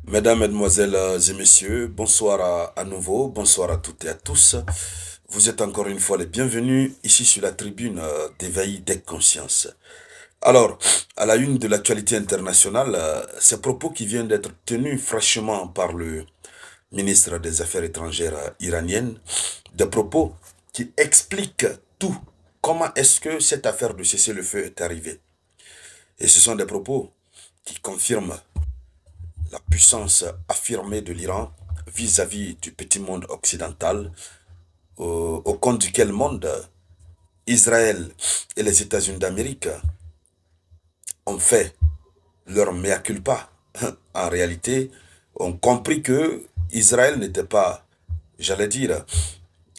Mesdames, Mesdemoiselles et Messieurs, bonsoir à nouveau, bonsoir à toutes et à tous. Vous êtes encore une fois les bienvenus ici sur la tribune d'éveil des consciences. Alors, à la une de l'actualité internationale, ces propos qui viennent d'être tenus fraîchement par le ministre des Affaires étrangères iranienne, des propos qui expliquent tout. Comment est-ce que cette affaire de cessez-le-feu est arrivée? Et ce sont des propos qui confirment la puissance affirmée de l'Iran vis-à-vis du petit monde occidental, au compte duquel monde Israël et les États-Unis d'Amérique ont fait leur mea culpa. En réalité, ont compris que Israël n'était pas, j'allais dire,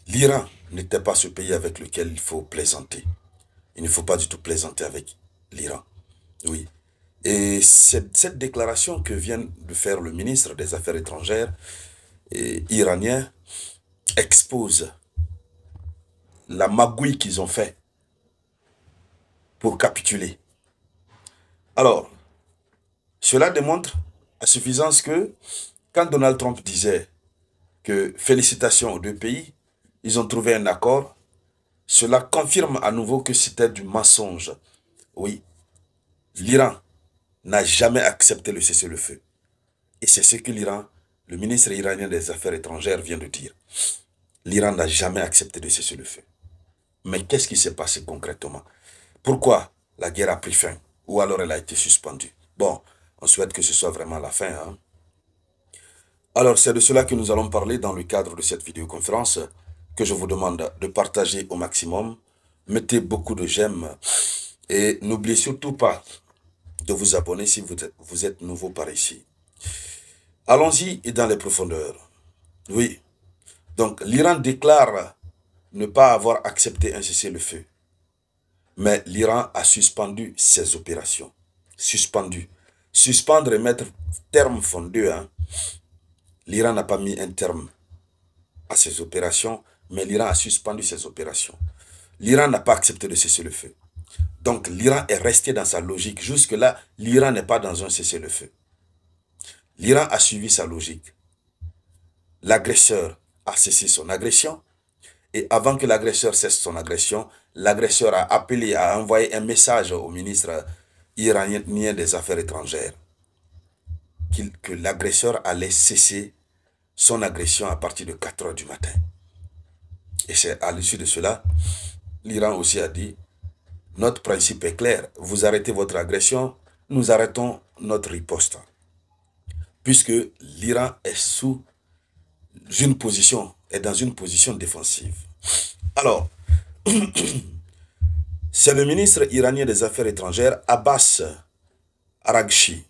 l'Iran n'était pas ce pays avec lequel il faut plaisanter. Il ne faut pas du tout plaisanter avec l'Iran. Oui. Et cette déclaration que vient de faire le ministre des Affaires étrangères iranien expose la magouille qu'ils ont fait pour capituler. Alors, cela démontre à suffisance que quand Donald Trump disait que félicitations aux deux pays, ils ont trouvé un accord, cela confirme à nouveau que c'était du mensonge. Oui, l'Iran n'a jamais accepté le cessez-le-feu. Et c'est ce que l'Iran, le ministre iranien des Affaires étrangères vient de dire. L'Iran n'a jamais accepté de cessez-le-feu. Mais qu'est-ce qui s'est passé concrètement? Pourquoi la guerre a pris fin? Ou alors elle a été suspendue? Bon, on souhaite que ce soit vraiment la fin. Hein? Alors, c'est de cela que nous allons parler dans le cadre de cette vidéoconférence que je vous demande de partager au maximum. Mettez beaucoup de j'aime et n'oubliez surtout pas de vous abonner si vous êtes nouveau par ici. Allons-y et dans les profondeurs. Oui, donc l'Iran déclare ne pas avoir accepté un cessez-le-feu. Mais l'Iran a suspendu ses opérations. Suspendu. Suspendre et mettre terme fondu. Hein. L'Iran n'a pas mis un terme à ses opérations, mais l'Iran a suspendu ses opérations. L'Iran n'a pas accepté de cesser le feu. Donc l'Iran est resté dans sa logique. Jusque-là, l'Iran n'est pas dans un cessez-le-feu. L'Iran a suivi sa logique. L'agresseur a cessé son agression. Et avant que l'agresseur cesse son agression, l'agresseur a appelé, a envoyé un message au ministre iranien des Affaires étrangères que l'agresseur allait cesser son agression à partir de 4 heures du matin. Et c'est à l'issue de cela, l'Iran aussi a dit, notre principe est clair, vous arrêtez votre agression, nous arrêtons notre riposte. Puisque l'Iran est est dans une position défensive. Alors, c'est le ministre iranien des Affaires étrangères, Abbas Araghchi.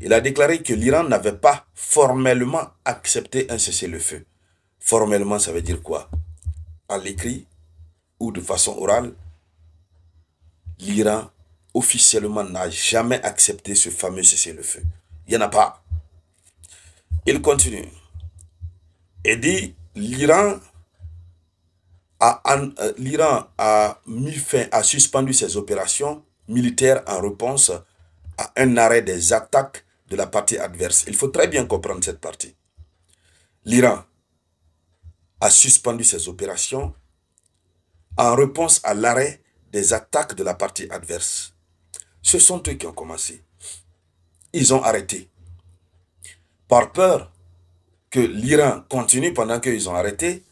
Il a déclaré que l'Iran n'avait pas formellement accepté un cessez-le-feu. Formellement, ça veut dire quoi? À l'écrit ou de façon orale, l'Iran officiellement n'a jamais accepté ce fameux cessez-le-feu. Il n'y en a pas. Il continue et dit l'Iran a mis fin, a suspendu ses opérations militaires en réponse à un arrêt des attaques de la partie adverse. Il faut très bien comprendre cette partie. L'Iran a suspendu ses opérations en réponse à l'arrêt des attaques de la partie adverse. Ce sont eux qui ont commencé. Ils ont arrêté. Par peur que l'Iran continue pendant qu'ils ont arrêté,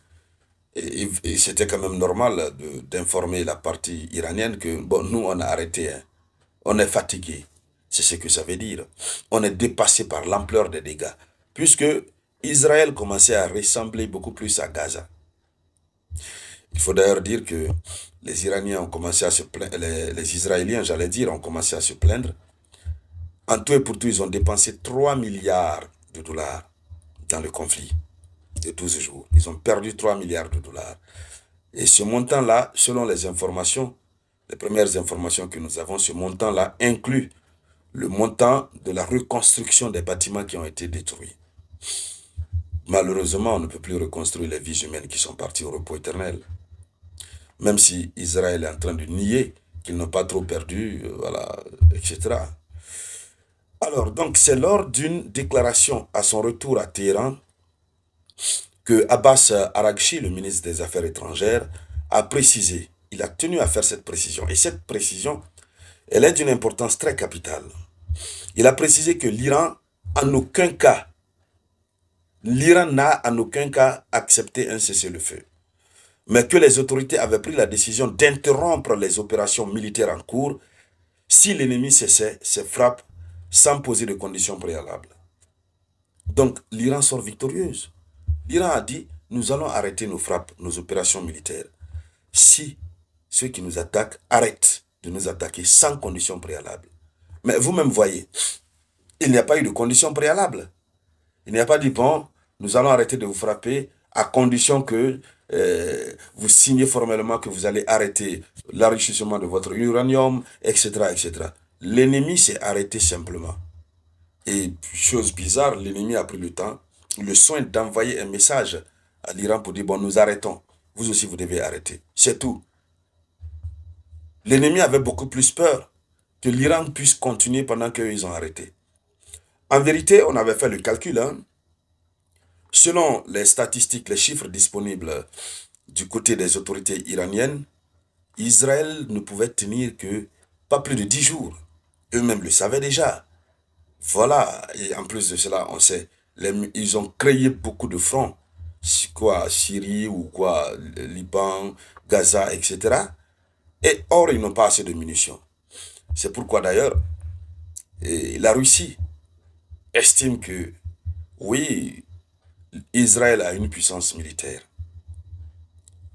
et c'était quand même normal d'informer la partie iranienne que, bon, nous, on a arrêté. Hein. On est fatigué. C'est ce que ça veut dire. On est dépassé par l'ampleur des dégâts. Puisque Israël commençait à ressembler beaucoup plus à Gaza. Il faut d'ailleurs dire que les Iraniens ont commencé à se plaindre, les Israéliens, j'allais dire, ont commencé à se plaindre. En tout et pour tout, ils ont dépensé 3 milliards de dollars dans le conflit de 12 jours. Ils ont perdu 3 milliards de dollars. Et ce montant-là, selon les informations, les premières informations que nous avons, ce montant-là inclut le montant de la reconstruction des bâtiments qui ont été détruits. Malheureusement, on ne peut plus reconstruire les vies humaines qui sont parties au repos éternel. Même si Israël est en train de nier qu'ils n'ont pas trop perdu, voilà, etc. Alors, donc, c'est lors d'une déclaration à son retour à Téhéran que Abbas Araghchi, le ministre des Affaires étrangères, a précisé. Il a tenu à faire cette précision. Et cette précision, elle est d'une importance très capitale. Il a précisé que l'Iran n'a en aucun cas accepté un cessez-le-feu, mais que les autorités avaient pris la décision d'interrompre les opérations militaires en cours si l'ennemi cessait ses frappes sans poser de conditions préalables. Donc l'Iran sort victorieuse. L'Iran a dit, nous allons arrêter nos frappes, nos opérations militaires, si ceux qui nous attaquent arrêtent de nous attaquer sans conditions préalables. Mais vous-même voyez, il n'y a pas eu de conditions préalables. Il n'y a pas dit, bon, nous allons arrêter de vous frapper à condition que vous signez formellement que vous allez arrêter l'enrichissement de votre uranium, etc., etc. L'ennemi s'est arrêté simplement. Et chose bizarre, l'ennemi a pris le soin d'envoyer un message à l'Iran pour dire, bon, nous arrêtons. Vous aussi, vous devez arrêter. C'est tout. L'ennemi avait beaucoup plus peur que l'Iran puisse continuer pendant qu'ils ont arrêté. En vérité, on avait fait le calcul, hein. Selon les statistiques, les chiffres disponibles du côté des autorités iraniennes, Israël ne pouvait tenir que pas plus de 10 jours. Eux-mêmes le savaient déjà. Voilà, et en plus de cela, on sait, ils ont créé beaucoup de fronts, quoi, Syrie ou quoi, Liban, Gaza, etc. Et or, ils n'ont pas assez de munitions. C'est pourquoi d'ailleurs, la Russie estime que, oui, Israël a une puissance militaire.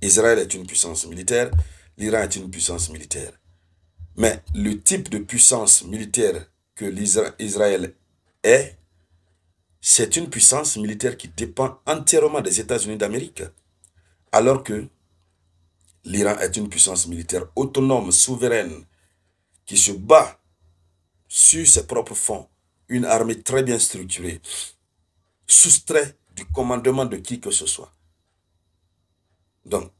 Israël est une puissance militaire, l'Iran est une puissance militaire. Mais le type de puissance militaire que Israël est, c'est une puissance militaire qui dépend entièrement des États-Unis d'Amérique. Alors que l'Iran est une puissance militaire autonome, souveraine, qui se bat sur ses propres fonds, une armée très bien structurée, soustrait du commandement de qui que ce soit. Donc,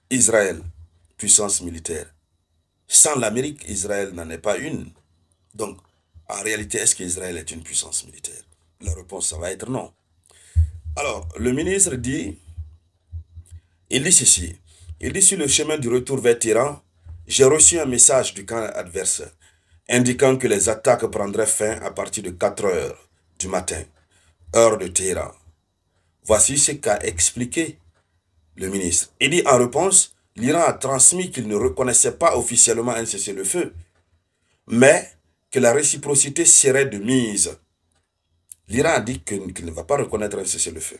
Israël, puissance militaire. Sans l'Amérique, Israël n'en est pas une. Donc, en réalité, est-ce qu'Israël est une puissance militaire? La réponse, ça va être non. Alors, le ministre dit, il dit ceci, il dit sur le chemin du retour vers Téhéran, j'ai reçu un message du camp adverse indiquant que les attaques prendraient fin à partir de 4 heures du matin, heure de Téhéran. Voici ce qu'a expliqué le ministre. Il dit en réponse, l'Iran a transmis qu'il ne reconnaissait pas officiellement un cessez-le-feu, mais que la réciprocité serait de mise. L'Iran a dit qu'il ne va pas reconnaître un cessez-le-feu.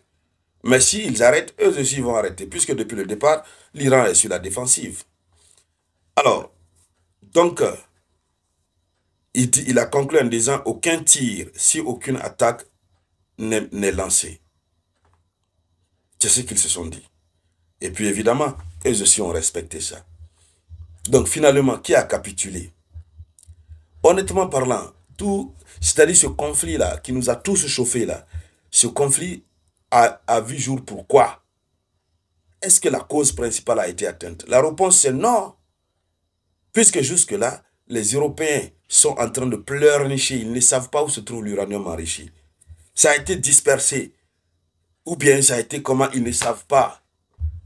Mais s'ils arrêtent, eux aussi vont arrêter, puisque depuis le départ, l'Iran est sur la défensive. Alors, donc, il a conclu en disant aucun tir, si aucune attaque n'est lancée. C'est ce qu'ils se sont dit. Et puis évidemment, eux aussi ont respecté ça. Donc finalement, qui a capitulé? Honnêtement parlant, c'est-à-dire ce conflit-là, qui nous a tous chauffés là, ce conflit a vu jour pourquoi? Est-ce que la cause principale a été atteinte? La réponse c'est non. Puisque jusque-là, les Européens sont en train de pleurnicher, ils ne savent pas où se trouve l'uranium enrichi. Ça a été dispersé. Ou bien ça a été comment, ils ne savent pas.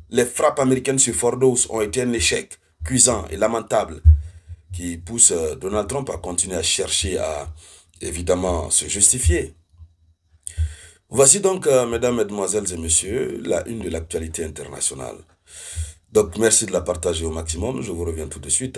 Les frappes américaines sur Fordos ont été un échec cuisant et lamentable qui pousse Donald Trump à continuer à chercher à, évidemment, se justifier. Voici donc, mesdames, mesdemoiselles et messieurs, la une de l'actualité internationale. Donc, merci de la partager au maximum. Je vous reviens tout de suite.